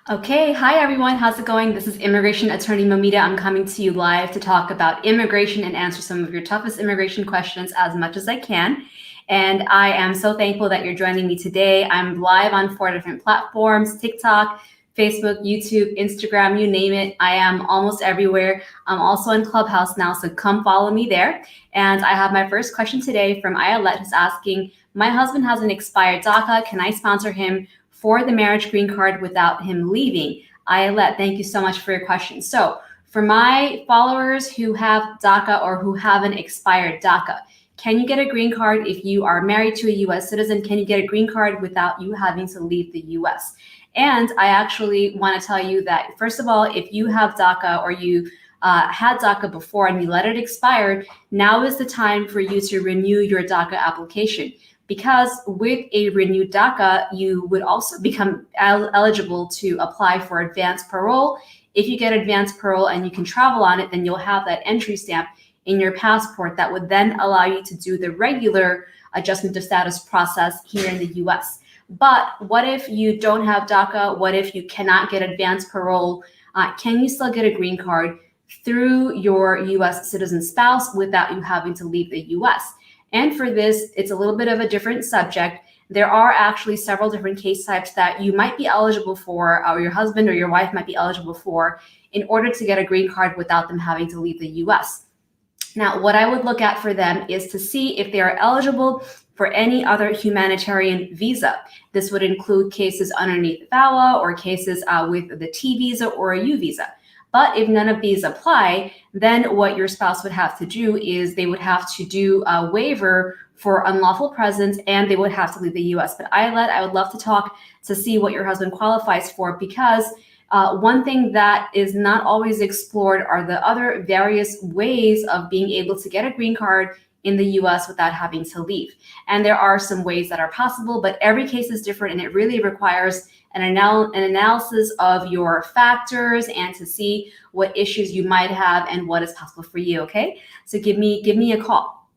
Okay, hi everyone, how's it going? This is immigration attorney Moumita. I'm coming to you live to talk about immigration and answer some of your toughest immigration questions as much as I can. And I am so thankful that you're joining me today. I'm live on 4 different platforms: TikTok, Facebook, YouTube, Instagram, you name it. I am almost everywhere. I'm also in Clubhouse now, so come follow me there. And I have my first question today from Ayelet, who's asking, my husband has an expired DACA. Can I sponsor him for the marriage green card without him leaving? Ayelet, thank you so much for your question. So for my followers who have DACA or who have an expired DACA, can you get a green card if you are married to a US citizen? Can you get a green card without you having to leave the US? And I actually want to tell you that, first of all, if you have DACA or you had DACA before and you let it expire, now is the time for you to renew your DACA application. Because with a renewed DACA, you would also become eligible to apply for advanced parole. If you get advanced parole and you can travel on it, then you'll have that entry stamp in your passport that would then allow you to do the regular adjustment of status process here in the US. But what if you don't have DACA? What if you cannot get advanced parole? Can you still get a green card through your US citizen spouse without you having to leave the US? And for this, it's a little bit of a different subject. There are actually several different case types that you might be eligible for, or your husband or your wife might be eligible for, in order to get a green card without them having to leave the US. Now, what I would look at for them is to see if they are eligible for any other humanitarian visa. This would include cases underneath VAWA or cases with the T visa or a U visa. But if none of these apply, then what your spouse would have to do is they would have to do a waiver for unlawful presence, and they would have to leave the US. But I would love to talk to see what your husband qualifies for, because one thing that is not always explored are the other various ways of being able to get a green card in the US without having to leave. And there are some ways that are possible, but every case is different, and it really requires an analysis of your factors and to see what issues you might have and what is possible for you. Okay, so give me a call.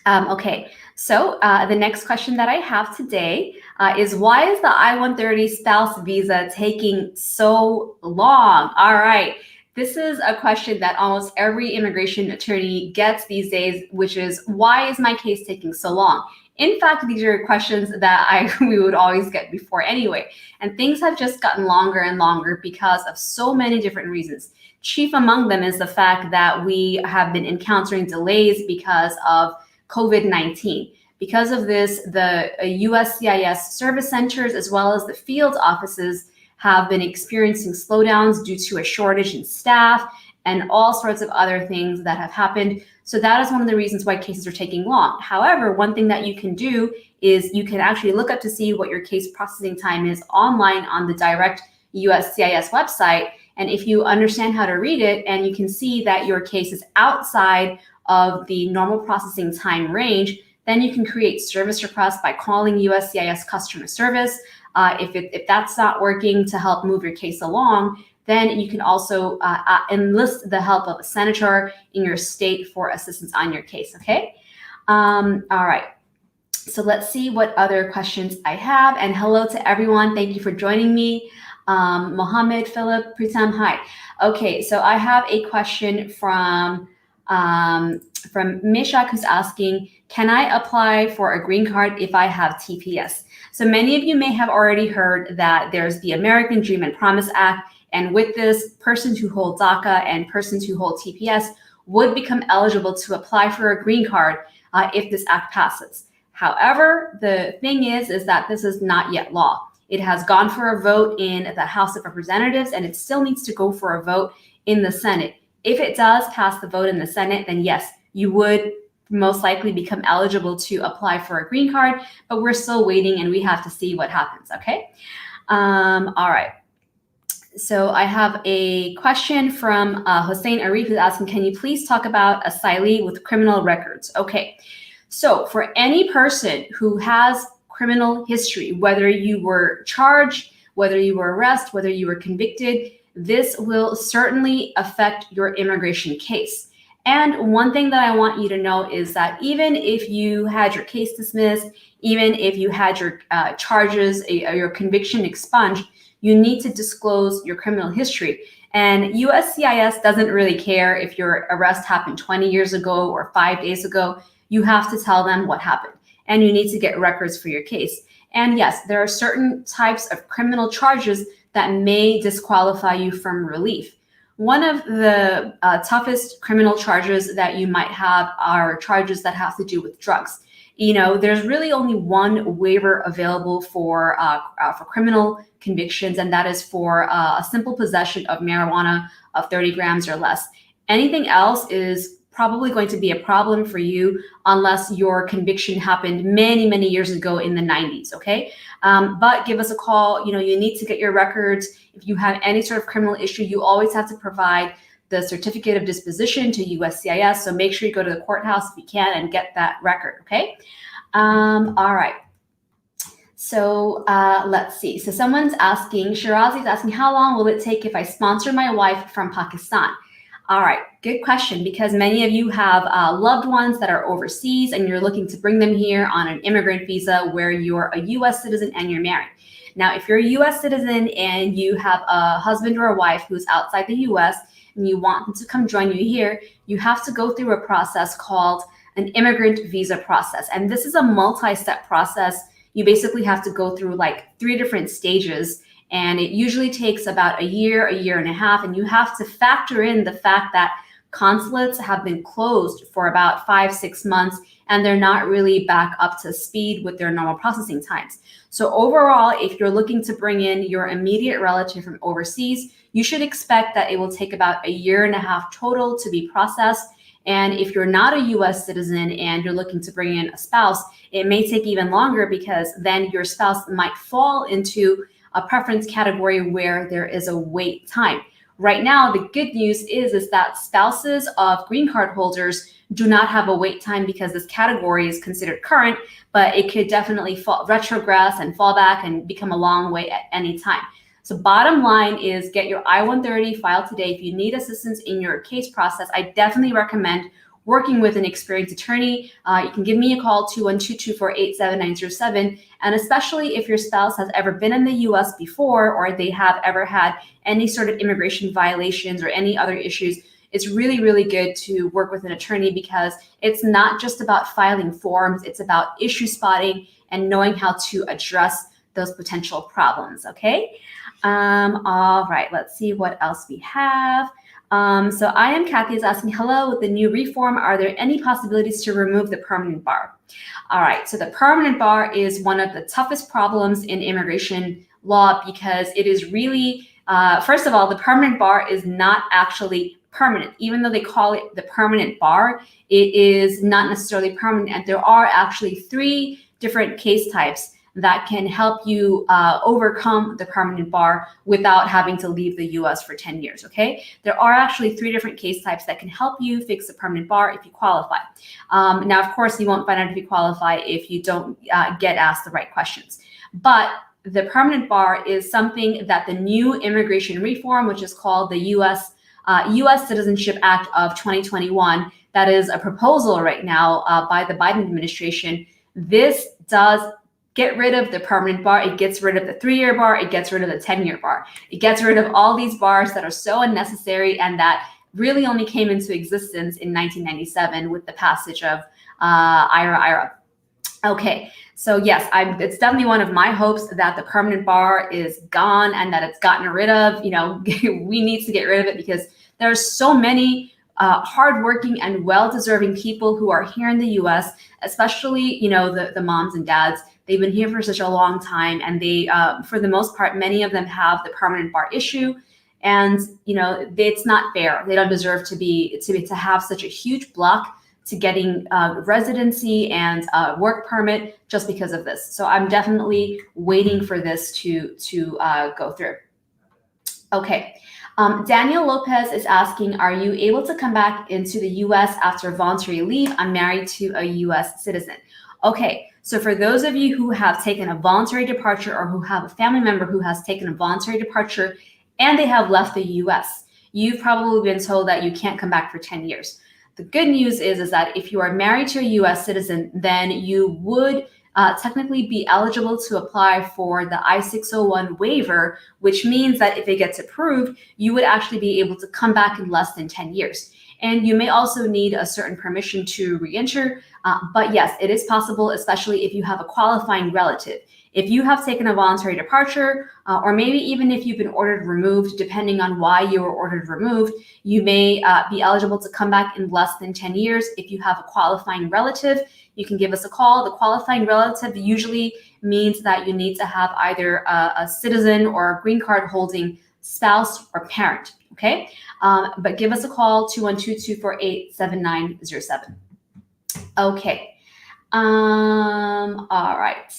Okay, so the next question that I have today is, why is the I-130 spouse visa taking so long? All right, this is a question that almost every immigration attorney gets these days, which is, why is my case taking so long? In fact, these are questions that we would always get before anyway. And things have just gotten longer and longer because of so many different reasons. Chief among them is the fact that we have been encountering delays because of COVID-19. Because of this, the USCIS service centers as well as the field offices have been experiencing slowdowns due to a shortage in staff and all sorts of other things that have happened. So that is one of the reasons why cases are taking long. However, one thing that you can do is you can actually look up to see what your case processing time is online on the direct USCIS website. And if you understand how to read it and you can see that your case is outside of the normal processing time range, then you can create service requests by calling USCIS customer service. If that's not working to help move your case along, then you can also enlist the help of a senator in your state for assistance on your case, okay? All right, so let's see what other questions I have. And hello to everyone, thank you for joining me. Mohammed, Philip, Pritam, hi. Okay, so I have a question from Mishak, who's asking, can I apply for a green card if I have TPS? So many of you may have already heard that there's the American Dream and Promise Act. And with this, persons who hold DACA and persons who hold TPS would become eligible to apply for a green card if this act passes. However, the thing is that this is not yet law. It has gone for a vote in the House of Representatives, and it still needs to go for a vote in the Senate. If it does pass the vote in the Senate, then yes, you would most likely become eligible to apply for a green card, but we're still waiting and we have to see what happens, okay? All right. So I have a question from Hossein Arif, who's asking, can you please talk about asylee with criminal records? Okay, so for any person who has criminal history, whether you were charged, whether you were arrested, whether you were convicted, this will certainly affect your immigration case. And one thing that I want you to know is that even if you had your case dismissed, Even if you had your charges, your conviction expunged, you need to disclose your criminal history. And USCIS doesn't really care if your arrest happened 20 years ago or 5 days ago. You have to tell them what happened, and you need to get records for your case. And yes, there are certain types of criminal charges that may disqualify you from relief. One of the toughest criminal charges that you might have are charges that have to do with drugs. There's really only one waiver available for criminal convictions, and that is for a simple possession of marijuana of 30 grams or less. Anything else is probably going to be a problem for you unless your conviction happened many, many years ago in the 90s, okay? But give us a call. You need to get your records. If you have any sort of criminal issue, you always have to provide the certificate of disposition to USCIS. So make sure you go to the courthouse if you can and get that record, okay? All right. So let's see. So someone's asking, Shirazi's asking, how long will it take if I sponsor my wife from Pakistan? All right, good question, because many of you have loved ones that are overseas and you're looking to bring them here on an immigrant visa where you're a US citizen and you're married. Now, if you're a US citizen and you have a husband or a wife who's outside the US and you want them to come join you here, you have to go through a process called an immigrant visa process. And this is a multi-step process. You basically have to go through like 3 different stages. And it usually takes about a year and a half. And you have to factor in the fact that consulates have been closed for about 5-6 months, and they're not really back up to speed with their normal processing times. So overall, if you're looking to bring in your immediate relative from overseas, you should expect that it will take about a year and a half total to be processed. And if you're not a US citizen and you're looking to bring in a spouse, it may take even longer, because then your spouse might fall into a preference category where there is a wait time. Right now, the good news is that spouses of green card holders do not have a wait time because this category is considered current, but it could definitely retrogress and fall back and become a long wait at any time. So bottom line is, get your I-130 filed today. If you need assistance in your case process, I definitely recommend working with an experienced attorney. You can give me a call, 212-248-7907. And especially if your spouse has ever been in the US before, or they have ever had any sort of immigration violations or any other issues, it's really, really good to work with an attorney, because it's not just about filing forms, it's about issue spotting and knowing how to address those potential problems, okay? All right, let's see what else we have. So I am Kathy is asking, hello, with the new reform, are there any possibilities to remove the permanent bar? All right, so the permanent bar is one of the toughest problems in immigration law, because it is really, first of all, the permanent bar is not actually permanent. Even though they call it the permanent bar, it is not necessarily permanent. And there are actually 3 different case types that can help you overcome the permanent bar without having to leave the US for 10 years, okay? There are actually 3 different case types that can help you fix the permanent bar if you qualify. Now, of course, you won't find out if you qualify if you don't get asked the right questions. But the permanent bar is something that the new immigration reform, which is called the US Citizenship Act of 2021, that is a proposal right now by the Biden administration. This does get rid of the permanent bar. It gets rid of the 3-year bar. It gets rid of the 10-year bar. It gets rid of all these bars that are so unnecessary and that really only came into existence in 1997 with the passage of IRA. Okay, so yes, it's definitely one of my hopes that the permanent bar is gone and that it's gotten rid of. We need to get rid of it, because there are so many hardworking and well-deserving people who are here in the U.S., especially, the moms and dads. They've been here for such a long time, and they, for the most part, many of them have the permanent bar issue, and it's not fair. They don't deserve to have such a huge block to getting residency and work permit just because of this. So I'm definitely waiting for this to go through. Okay. Daniel Lopez is asking, are you able to come back into the U.S. after voluntary leave? I'm married to a U.S. citizen. Okay, so for those of you who have taken a voluntary departure, or who have a family member who has taken a voluntary departure and they have left the U.S., you've probably been told that you can't come back for 10 years. The good news is that if you are married to a U.S. citizen, then you would technically be eligible to apply for the I-601 waiver, which means that if it gets approved, you would actually be able to come back in less than 10 years. And you may also need a certain permission to re-enter, but yes, it is possible, especially if you have a qualifying relative. If you have taken a voluntary departure, or maybe even if you've been ordered removed, depending on why you were ordered removed, you may be eligible to come back in less than 10 years. If you have a qualifying relative, you can give us a call. The qualifying relative usually means that you need to have either a citizen or a green card holding spouse or parent, okay? But give us a call, 212-248-7907. Okay, all right.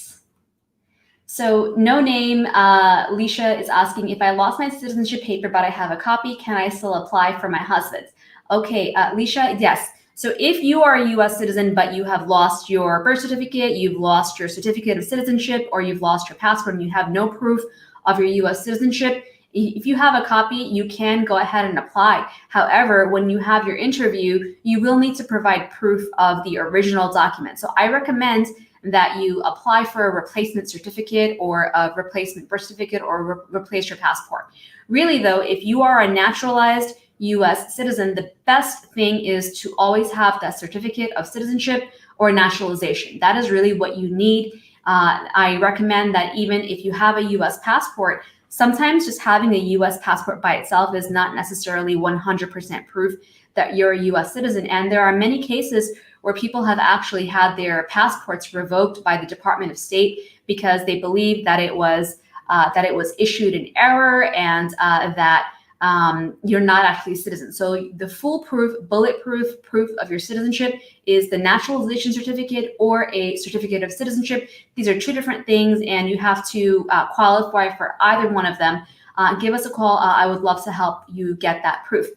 So no name, Leisha is asking, if I lost my citizenship paper, but I have a copy, can I still apply for my husband? Okay, Leisha, yes. So if you are a US citizen, but you have lost your birth certificate, you've lost your certificate of citizenship, or you've lost your passport and you have no proof of your US citizenship, if you have a copy, you can go ahead and apply. However, when you have your interview, you will need to provide proof of the original document. So I recommend that you apply for a replacement certificate or a replacement birth certificate or replace your passport. Really though, if you are a naturalized US citizen, the best thing is to always have that certificate of citizenship or naturalization. That is really what you need. I recommend that even if you have a US passport, sometimes just having a US passport by itself is not necessarily 100% proof that you're a US citizen. And there are many cases where people have actually had their passports revoked by the Department of State because they believe that it was issued in error and that you're not actually a citizen. So the foolproof, bulletproof proof of your citizenship is the naturalization certificate or a certificate of citizenship. These are two different things, and you have to qualify for either one of them. Give us a call. I would love to help you get that proof.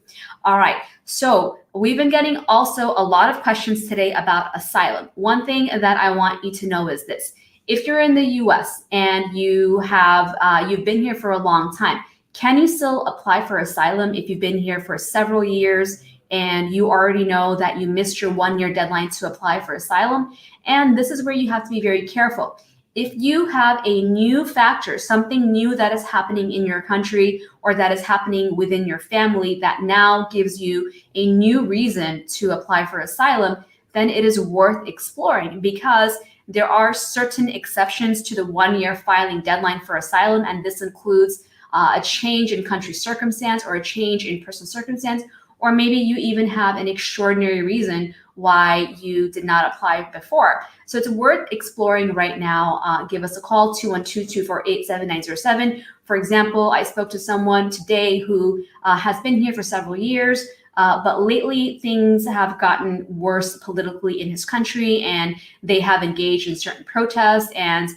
All right. So we've been getting also a lot of questions today about asylum. One thing that I want you to know is this. If you're in the US and you have, you've been here for a long time, can you still apply for asylum if you've been here for several years and you already know that you missed your 1-year deadline to apply for asylum? And this is where you have to be very careful. If you have a new factor, something new that is happening in your country or that is happening within your family that now gives you a new reason to apply for asylum, then it is worth exploring because there are certain exceptions to the 1-year filing deadline for asylum, and this includes a change in country circumstance or a change in personal circumstance, or maybe you even have an extraordinary reason why you did not apply before. So it's worth exploring right now. Give us a call, 212-248-7907. For example, I spoke to someone today who has been here for several years, but lately things have gotten worse politically in his country, and they have engaged in certain protests, and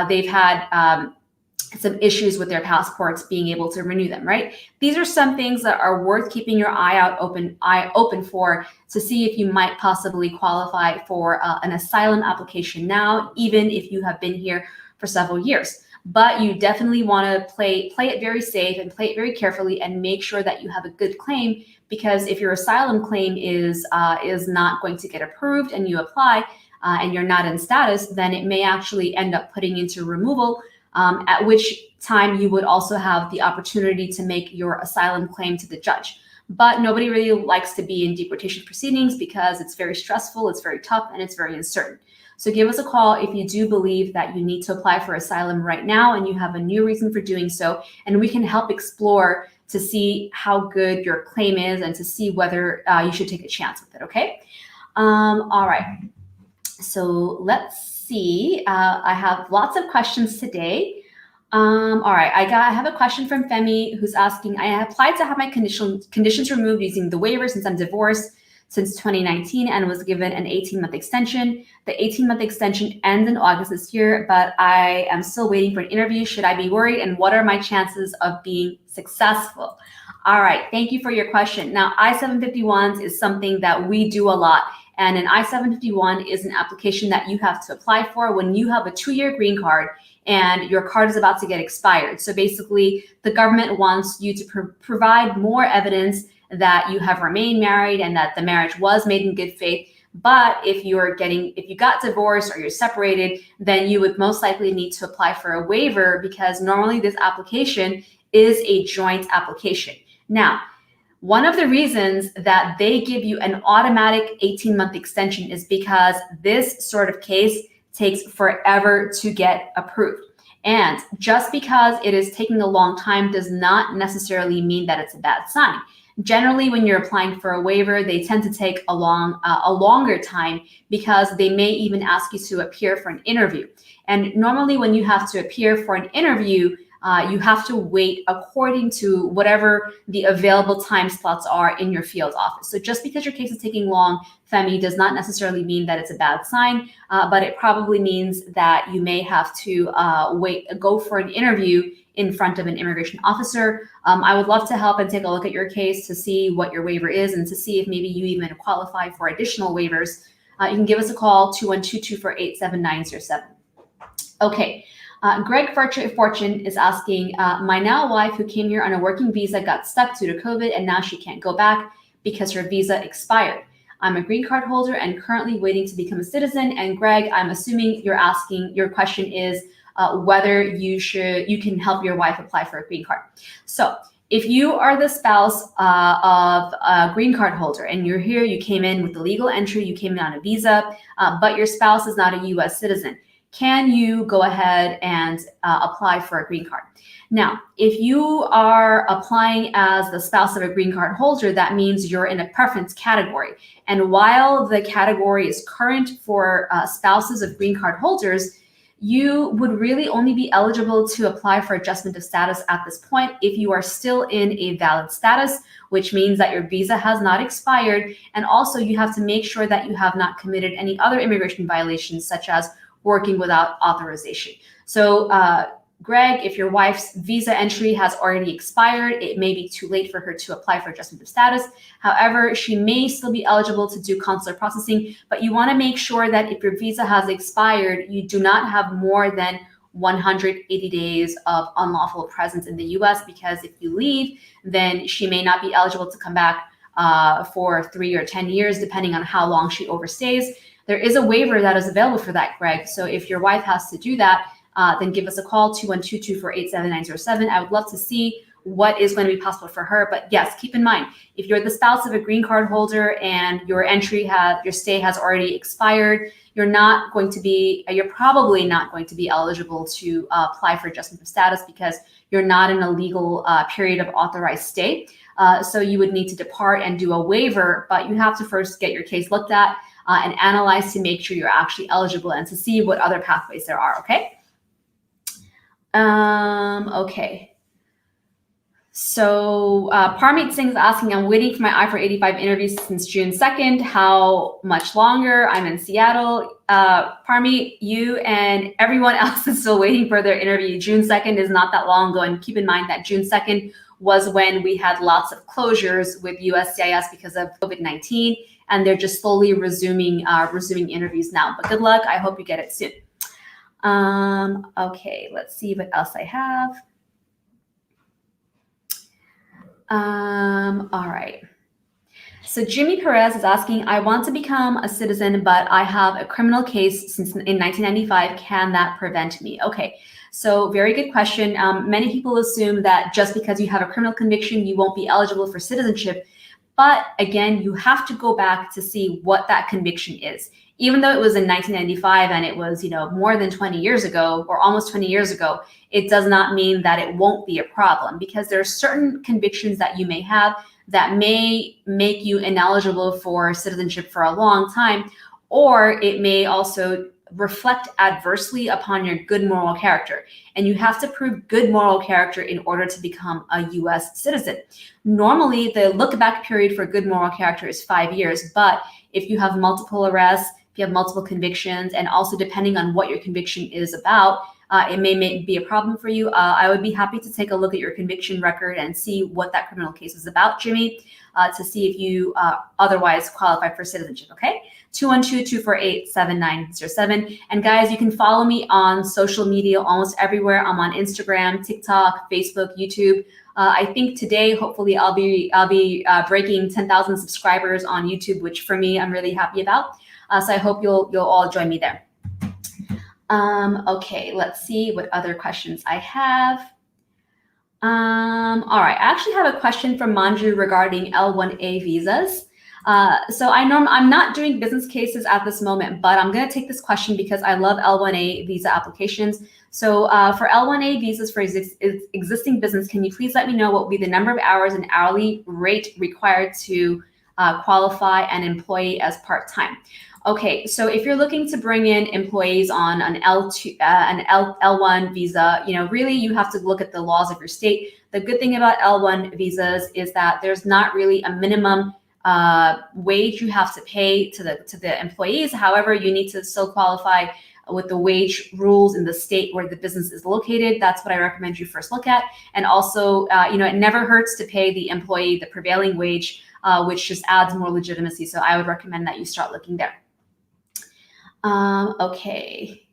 they've had some issues with their passports being able to renew them, right? These are some things that are worth keeping your eye open for to see if you might possibly qualify for an asylum application now, even if you have been here for several years. But you definitely want to play it very safe and play it very carefully and make sure that you have a good claim, because if your asylum claim is not going to get approved and you apply and you're not in status, then it may actually end up putting into removal, at which time you would also have the opportunity to make your asylum claim to the judge. But nobody really likes to be in deportation proceedings because it's very stressful, it's very tough, and it's very uncertain. So give us a call if you do believe that you need to apply for asylum right now and you have a new reason for doing so, and we can help explore to see how good your claim is and to see whether you should take a chance with it, okay? All right, so let's see. I have lots of questions today. All right, I have a question from Femi who's asking, I applied to have my conditions removed using the waiver since I'm divorced since 2019 and was given an 18-month extension. The 18-month extension ends in August this year, but I am still waiting for an interview. Should I be worried? And what are my chances of being successful? All right, thank you for your question. Now, I-751s is something that we do a lot. And an I-751 is an application that you have to apply for when you have a 2-year green card and your card is about to get expired. So basically, the government wants you to provide more evidence that you have remained married and that the marriage was made in good faith But if you got divorced or you're separated, then you would most likely need to apply for a waiver, because normally this application is a joint application. Now, one of the reasons that they give you an automatic 18-month extension is because this sort of case takes forever to get approved. And just because it is taking a long time does not necessarily mean that it's a bad sign. Generally, when you're applying for a waiver, they tend to take a longer time, because they may even ask you to appear for an interview. And normally when you have to appear for an interview, you have to wait according to whatever the available time slots are in your field office. So just because your case is taking long, Femi, does not necessarily mean that it's a bad sign, but it probably means that you may have to go for an interview in front of an immigration officer. I would love to help and take a look at your case to see what your waiver is and to see if maybe you even qualify for additional waivers. You can give us a call, 212-224-8797. Okay. Greg Fortune is asking, my now wife who came here on a working visa got stuck due to COVID, and now she can't go back because her visa expired. I'm a green card holder and currently waiting to become a citizen. And Greg, I'm assuming your question is whether you can help your wife apply for a green card. So if you are the spouse of a green card holder and you're here, you came in with the legal entry, you came in on a visa, but your spouse is not a US citizen, can you go ahead and apply for a green card? Now, if you are applying as the spouse of a green card holder, that means you're in a preference category. And while the category is current for spouses of green card holders, you would really only be eligible to apply for adjustment of status at this point if you are still in a valid status, which means that your visa has not expired. And also you have to make sure that you have not committed any other immigration violations, such as working without authorization. So Greg, if your wife's visa entry has already expired, it may be too late for her to apply for adjustment of status. However, she may still be eligible to do consular processing, but you want to make sure that if your visa has expired, you do not have more than 180 days of unlawful presence in the US, because if you leave, then she may not be eligible to come back for 3 or 10 years, depending on how long she overstays. There is a waiver that is available for that, Greg. So if your wife has to do that, then give us a call, 212-248-7907. I would love to see what is going to be possible for her. But yes, keep in mind, if you're the spouse of a green card holder and your stay has already expired, you're probably not going to be eligible to apply for adjustment of status, because you're not in a legal period of authorized stay. So you would need to depart and do a waiver, but you have to first get your case looked at and analyzed to make sure you're actually eligible and to see what other pathways there are, okay? Okay. So Parmeet Singh is asking, I'm waiting for my I-485 interview since June 2nd. How much longer? I'm in Seattle. Parmeet, you and everyone else is still waiting for their interview. June 2nd is not that long ago. And keep in mind that June 2nd was when we had lots of closures with USCIS because of COVID-19. And they're just slowly resuming interviews now. But good luck. I hope you get it soon. Okay, let's see what else I have. All right. So Jimmy Perez is asking, I want to become a citizen, but I have a criminal case since in 1995. Can that prevent me? Okay. So very good question. Many people assume that just because you have a criminal conviction, you won't be eligible for citizenship. But again, you have to go back to see what that conviction is. Even though it was in 1995 and it was, more than 20 years ago or almost 20 years ago, it does not mean that it won't be a problem, because there are certain convictions that you may have that may make you ineligible for citizenship for a long time, or it may also reflect adversely upon your good moral character. And you have to prove good moral character in order to become a US citizen. Normally, the look back period for good moral character is 5 years, but if you have multiple arrests, if you have multiple convictions, and also depending on what your conviction is about, it may be a problem for you. I would be happy to take a look at your conviction record and see what that criminal case is about, Jimmy, to see if you otherwise qualify for citizenship, okay? 212-248-7907. And guys, you can follow me on social media almost everywhere. I'm on Instagram, TikTok, Facebook, YouTube. I think today, hopefully, I'll be breaking 10,000 subscribers on YouTube, which for me, I'm really happy about. So I hope you'll all join me there. Okay, let's see what other questions I have. All right, I actually have a question from Manju regarding L1A visas. So I'm not doing business cases at this moment, but I'm going to take this question because I love L1A visa applications. So for L1A visas for existing business, can you please let me know what will be the number of hours and hourly rate required to qualify an employee as part-time? Okay, so if you're looking to bring in employees on an L1 visa, really you have to look at the laws of your state. The good thing about L1 visas is that there's not really a minimum wage you have to pay to the employees. However, you need to still qualify with the wage rules in the state where the business is located. That's what I recommend you first look at. And also, it never hurts to pay the employee the prevailing wage, which just adds more legitimacy. So I would recommend that you start looking there. Okay.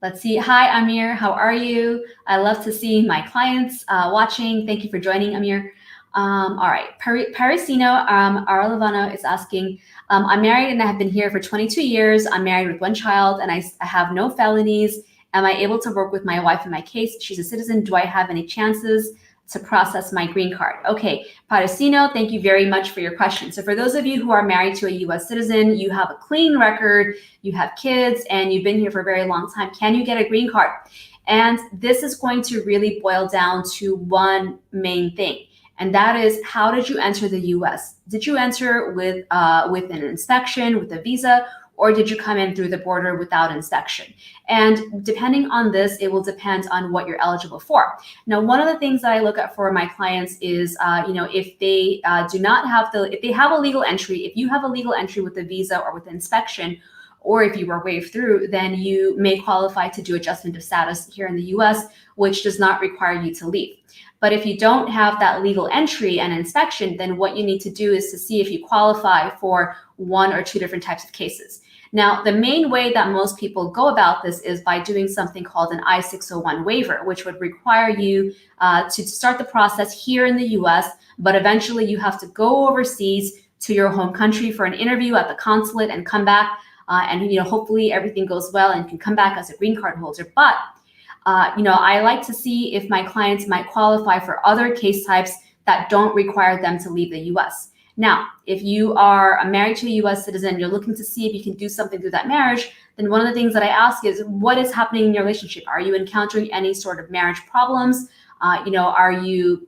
Let's see. Hi, Amir. How are you? I love to see my clients watching. Thank you for joining, Amir. All right. Parisino Aralavano is asking, I'm married and I have been here for 22 years. I'm married with one child and I have no felonies. Am I able to work with my wife in my case? She's a citizen. Do I have any chances to process my green card? Okay, Parisino, thank you very much for your question. So for those of you who are married to a US citizen, you have a clean record, you have kids, and you've been here for a very long time. Can you get a green card? And this is going to really boil down to one main thing. And that is, how did you enter the US? Did you enter with an inspection, with a visa, or did you come in through the border without inspection? And depending on this, it will depend on what you're eligible for. Now, one of the things that I look at for my clients is, if they do not have if they have a legal entry, if you have a legal entry with a visa or with inspection, or if you were waived through, then you may qualify to do adjustment of status here in the US, which does not require you to leave. But if you don't have that legal entry and inspection, then what you need to do is to see if you qualify for one or two different types of cases. Now, the main way that most people go about this is by doing something called an I-601 waiver, which would require you to start the process here in the US, but eventually you have to go overseas to your home country for an interview at the consulate and come back, and hopefully everything goes well and you can come back as a green card holder. But I like to see if my clients might qualify for other case types that don't require them to leave the US. Now, if you are married to a US citizen, you're looking to see if you can do something through that marriage, then one of the things that I ask is, what is happening in your relationship? Are you encountering any sort of marriage problems? Are you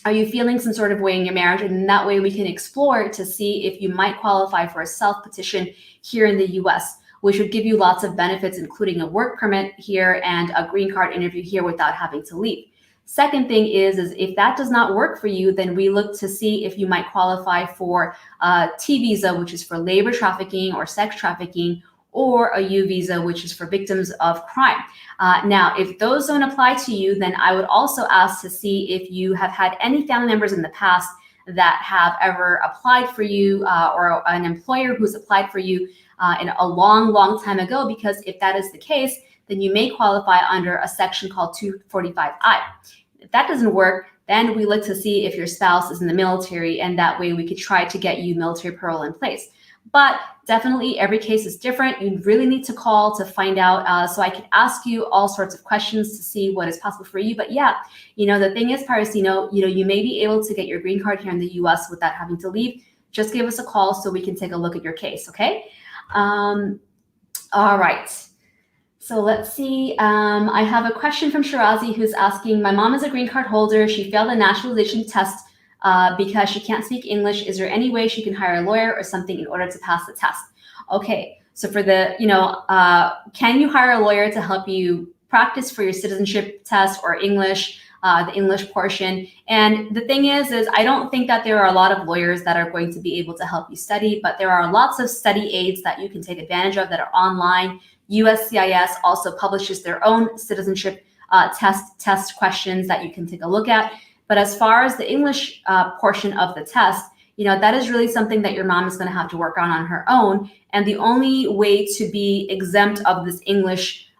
feeling some sort of way in your marriage? And in that way, we can explore to see if you might qualify for a self-petition here in the US, which would give you lots of benefits, including a work permit here and a green card interview here without having to leave. Second thing is if that does not work for you, then we look to see if you might qualify for a T visa, which is for labor trafficking or sex trafficking, or a U visa, which is for victims of crime. Now, if those don't apply to you, then I would also ask to see if you have had any family members in the past that have ever applied for you, or an employer who's applied for you in a long, long time ago, because if that is the case, then you may qualify under a section called 245I. If that doesn't work, then we look to see if your spouse is in the military, and that way we could try to get you military parole in place. But definitely every case is different. You really need to call to find out, so I can ask you all sorts of questions to see what is possible for you. But yeah, the thing is, Parisino, you may be able to get your green card here in the US without having to leave. Just give us a call so we can take a look at your case, okay? All right. So let's see. I have a question from Shirazi who's asking, my mom is a green card holder. She failed a naturalization test because she can't speak English. Is there any way she can hire a lawyer or something in order to pass the test? Okay, so for the, can you hire a lawyer to help you practice for your citizenship test or English, the English portion? And the thing is I don't think that there are a lot of lawyers that are going to be able to help you study, but there are lots of study aids that you can take advantage of that are online. USCIS also publishes their own citizenship test questions that you can take a look at. But as far as the English portion of the test, that is really something that your mom is going to have to work on her own. And the only way to be exempt of this English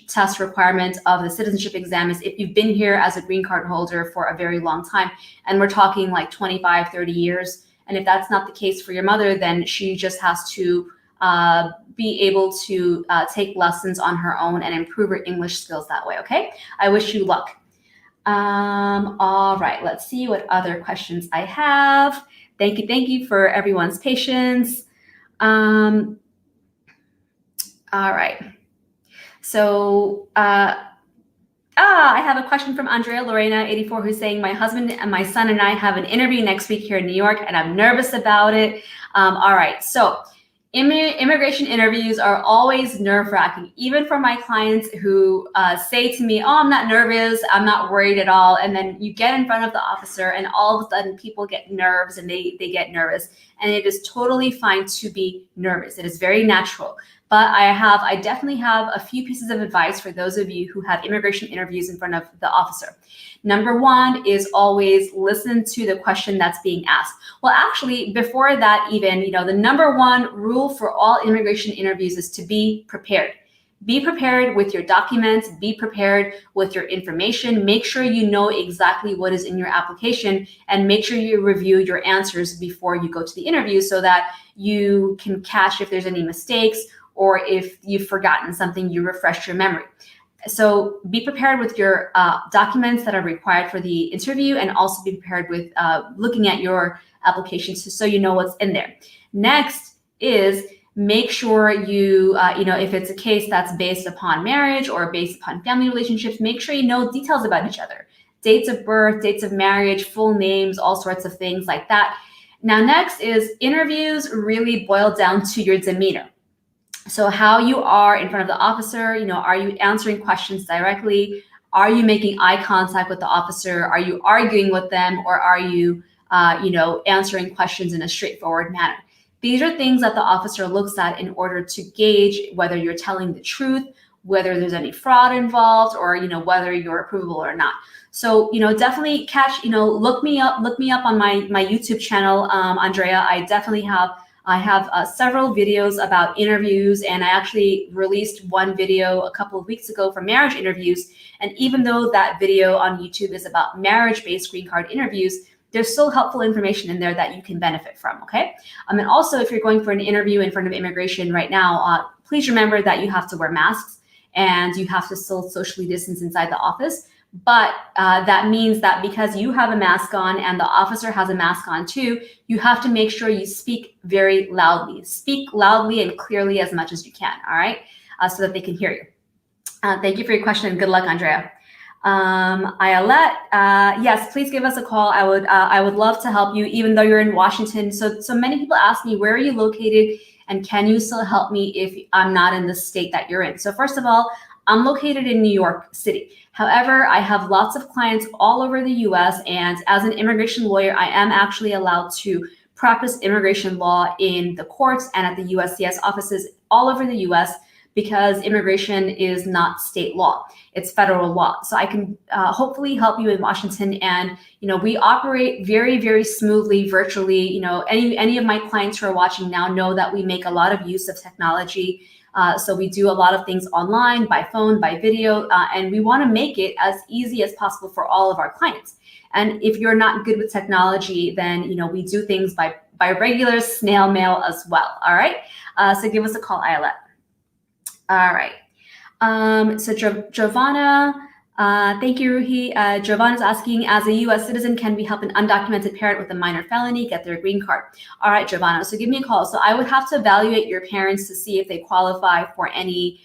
test requirement of the citizenship exam is if you've been here as a green card holder for a very long time. And we're talking like 25, 30 years. And if that's not the case for your mother, then she just has to be able to take lessons on her own and improve her English skills that way, okay? I wish you luck. All right, let's see what other questions I have. Thank you for everyone's patience. All right. So, I have a question from Andrea Lorena, 84, who's saying, my husband and my son and I have an interview next week here in New York, and I'm nervous about it. All right, so immigration interviews are always nerve-wracking, even for my clients who say to me, oh, I'm not nervous, I'm not worried at all. And then you get in front of the officer and all of a sudden people get nerves and they get nervous. And it is totally fine to be nervous. It is very natural. But I definitely have a few pieces of advice for those of you who have immigration interviews in front of the officer. Number one is always listen to the question that's being asked. Well, actually, before that even, the number one rule for all immigration interviews is to be prepared. Be prepared with your documents, be prepared with your information, make sure you know exactly what is in your application, and make sure you review your answers before you go to the interview so that you can catch if there's any mistakes, or if you've forgotten something, you refresh your memory. So be prepared with your documents that are required for the interview, and also be prepared with looking at your applications so you know what's in there. Next is make sure you, if it's a case that's based upon marriage or based upon family relationships, make sure you know details about each other. Dates of birth, dates of marriage, full names, all sorts of things like that. Now, next is interviews really boil down to your demeanor. So how you are in front of the officer, are you answering questions directly? Are you making eye contact with the officer? Are you arguing with them? Or are you, answering questions in a straightforward manner? These are things that the officer looks at in order to gauge whether you're telling the truth, whether there's any fraud involved, or, whether you're approvable or not. So, definitely look me up on my YouTube channel, Andrea. I have several videos about interviews, and I actually released one video a couple of weeks ago for marriage interviews. And even though that video on YouTube is about marriage-based green card interviews, there's still helpful information in there that you can benefit from, okay? And also, if you're going for an interview in front of immigration right now, please remember that you have to wear masks and you have to still socially distance inside the office. But that means that because you have a mask on and the officer has a mask on too, you have to make sure you speak very loudly. Speak loudly and clearly as much as you can, all right? So that they can hear you. Thank you for your question and good luck, Andrea. Ayelet, yes, please give us a call. I would love to help you, even though you're in Washington. So many people ask me, where are you located? And can you still help me if I'm not in the state that you're in? So first of all, I'm located in New York City. However, I have lots of clients all over the US, and as an immigration lawyer, I am actually allowed to practice immigration law in the courts and at the USCIS offices all over the US because immigration is not state law, it's federal law. So I can hopefully help you in Washington, and we operate very, very smoothly virtually. Any of my clients who are watching now know that we make a lot of use of technology. So we do a lot of things online, by phone, by video, and we want to make it as easy as possible for all of our clients. And if you're not good with technology, then we do things by regular snail mail as well. All right. So give us a call, Ayelet. All right. So Giovanna, thank you, Ruhi. Giovanna's asking, as a U.S. citizen, can we help an undocumented parent with a minor felony get their green card? All right, Giovanna, so give me a call. So I would have to evaluate your parents to see if they qualify for any,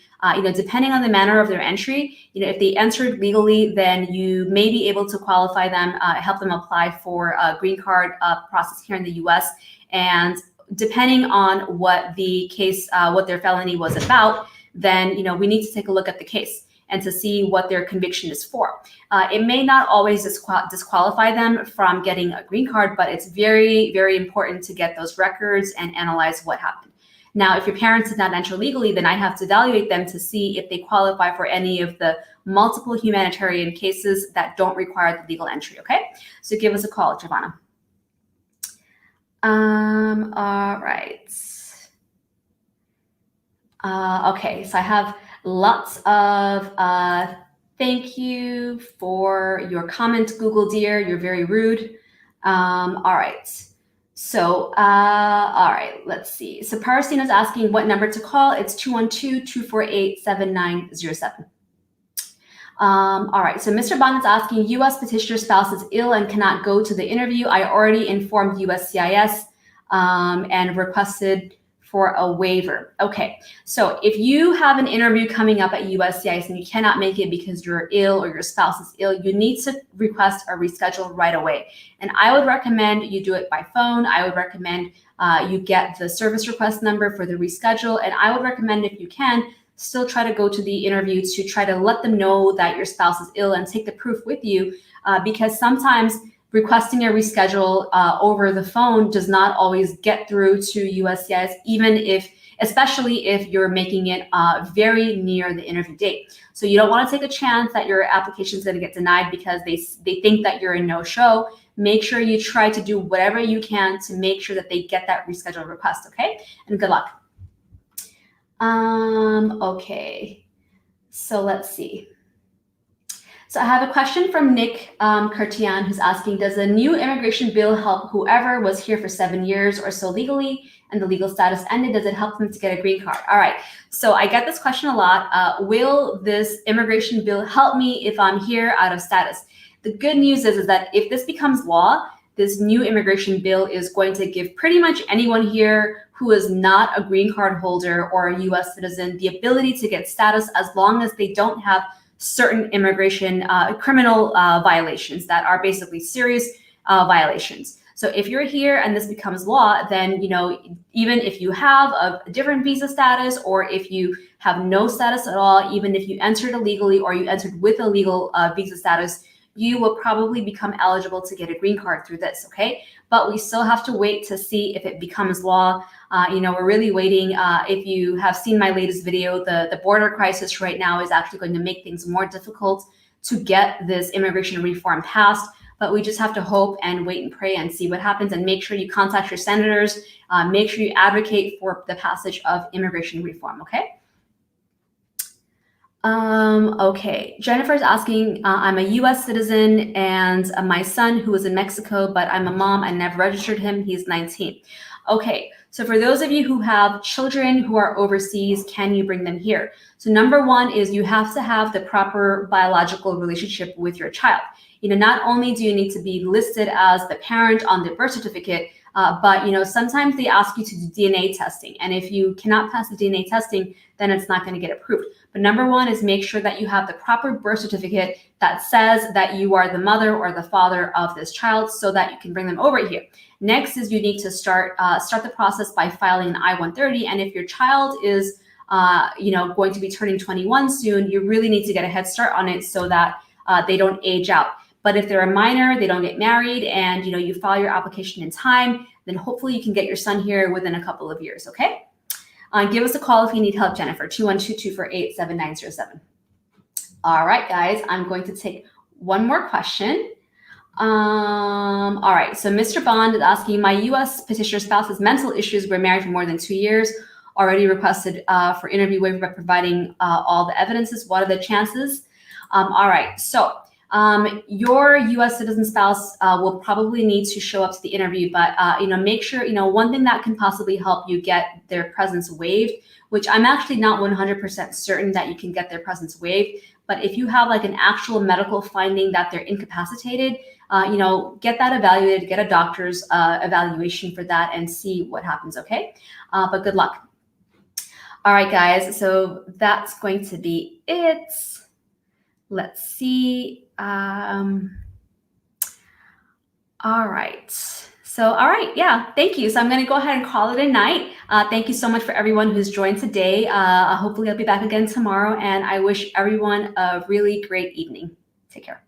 depending on the manner of their entry. If they entered legally, then you may be able to qualify them, help them apply for a green card process here in the U.S. And depending on what the case, what their felony was about, then we need to take a look at the case and to see what their conviction is for. It may not always disqualify them from getting a green card, but it's very, very important to get those records and analyze what happened. Now, if your parents did not enter legally, then I have to evaluate them to see if they qualify for any of the multiple humanitarian cases that don't require the legal entry, okay? So give us a call, Giovanna. All right. Okay, so I have lots of thank you for your comment, Google dear. You're very rude. All right. So, all right, let's see. So Parasina's asking what number to call. It's 212-248-7907. All right, so Mr. Bond is asking, U.S. petitioner spouse is ill and cannot go to the interview. I already informed USCIS and requested for a waiver. Okay, so if you have an interview coming up at USCIS and you cannot make it because you're ill or your spouse is ill, you need to request a reschedule right away. And I would recommend you do it by phone. I would recommend you get the service request number for the reschedule. And I would recommend, if you can, still try to go to the interview to try to let them know that your spouse is ill and take the proof with you, because sometimes requesting a reschedule over the phone does not always get through to USCIS, especially if you're making it very near the interview date. So you don't want to take a chance that your application is going to get denied because they think that you're a no-show. Make sure you try to do whatever you can to make sure that they get that reschedule request, okay? And good luck. Okay, so let's see. So I have a question from Nick Cartian, who's asking, does the new immigration bill help whoever was here for 7 years or so legally and the legal status ended? Does it help them to get a green card? All right, so I get this question a lot. Will this immigration bill help me if I'm here out of status? The good news is that if this becomes law, this new immigration bill is going to give pretty much anyone here who is not a green card holder or a US citizen the ability to get status as long as they don't have certain immigration criminal violations that are basically serious violations. So if you're here and this becomes law, then, you know, even if you have a different visa status or if you have no status at all, even if you entered illegally or you entered with a legal visa status, you will probably become eligible to get a green card through this, okay? But we still have to wait to see if it becomes law. You know, we're really waiting. If you have seen my latest video, the border crisis right now is actually going to make things more difficult to get this immigration reform passed. But we just have to hope and wait and pray and see what happens, and make sure you contact your senators. Make sure you advocate for the passage of immigration reform, okay? Okay, Jennifer's asking, I'm a US citizen and my son who is in Mexico, but I'm a mom and never registered him. He's 19. Okay, so for those of you who have children who are overseas, can you bring them here? So number one is you have to have the proper biological relationship with your child. You know, not only do you need to be listed as the parent on the birth certificate, but, you know, sometimes they ask you to do DNA testing. And if you cannot pass the DNA testing, then it's not going to get approved. But number one is make sure that you have the proper birth certificate that says that you are the mother or the father of this child so that you can bring them over here. Next is you need to start the process by filing an I-130. And if your child is, you know, going to be turning 21 soon, you really need to get a head start on it so that they don't age out. But if they're a minor, they don't get married, and, you know, you file your application in time, then hopefully you can get your son here within a couple of years, okay? Give us a call if you need help, Jennifer, 212-248-7907. All right, guys, I'm going to take one more question. All right, so Mr. Bond is asking, my U.S. petitioner spouse has mental issues. We're married for more than 2 years, already requested for interview waiver by providing all the evidences. What are the chances? All right, so your U.S. citizen spouse will probably need to show up to the interview, but you know, make sure, you know, one thing that can possibly help you get their presence waived, which I'm actually not 100% certain that you can get their presence waived, but if you have like an actual medical finding that they're incapacitated, you know, get that evaluated, get a doctor's evaluation for that and see what happens, okay? But good luck. All right, guys, so that's going to be it. Let's see. All right. So, all right. Yeah, thank you. So I'm going to go ahead and call it a night. Thank you so much for everyone who's joined today. Hopefully I'll be back again tomorrow, and I wish everyone a really great evening. Take care.